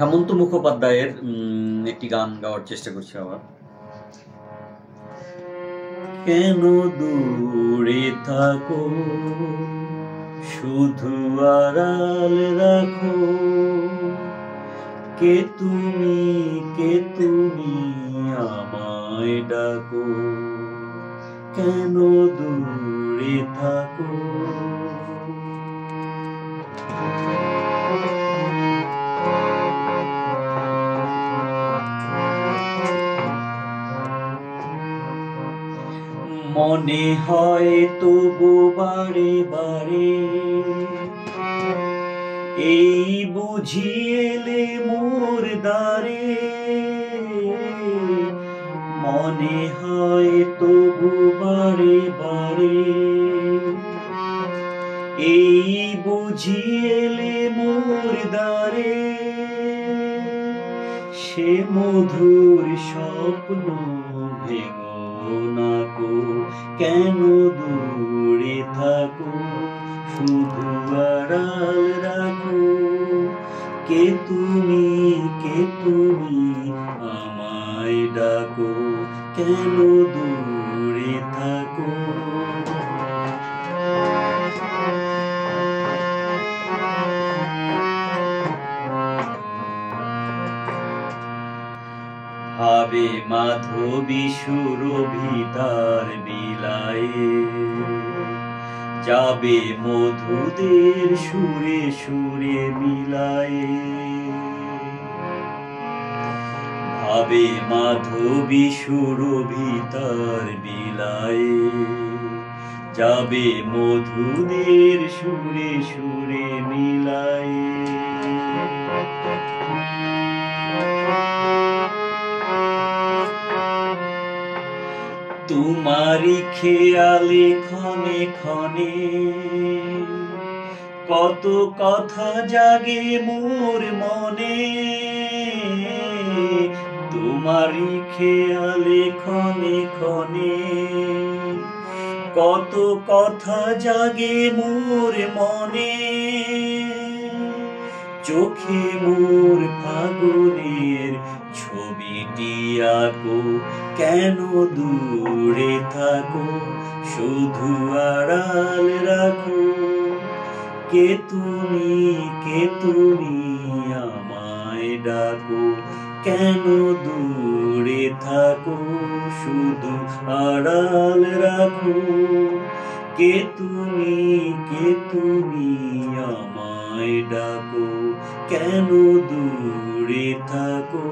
হেমন্ত মুখোপাধ্যায়ের একটি গান গাওয়ার চেষ্টা করছি আবার। কেন দূরে থাকো, শুধু আড়াল রাখো, কে তুমি আমায় ডাকো, কেন দূরে থাকো। মনে হয় তবু বারে বারে, এই বুঝি এলে মোর দ্বারে। মনে হয় তবু বারে বারে, এই বুঝি এলে মোর দ্বারে। সে মধুর স্বপ্ন ভেঙো না গো, কেন দূরে থাকো, শুধু আড়াল রাখো, কে তুমি আমায় ডাকো, কেন দূরে থাকো। ভাবে মাধবী সুরভিতার বিলায়ে, যাবে মধুদের সুরে সুরে মিলায়ে। ভাবে মাধবী সুরভিতার বিলায়ে, যাবে মধুদের সুরে সুরে মিলায়ে। তোমারি খেয়ালে ক্ষণে ক্ষণে, কত কথা জাগে মোর মনে। তোমারি খেয়ালে ক্ষণে ক্ষণে, কত কথা জাগে মোর মনে। চোখে মোর ফাগুনের ছবিটি আঁকো, কেন দূরে থাকো, শুধু আড়াল রাখো, কে তুমি আমায় ডাকো, কেন দূরে থাকো, শুধু আড়াল রাখো, কে তুমি আমায় ডাকো, কেন দূরে থাকো।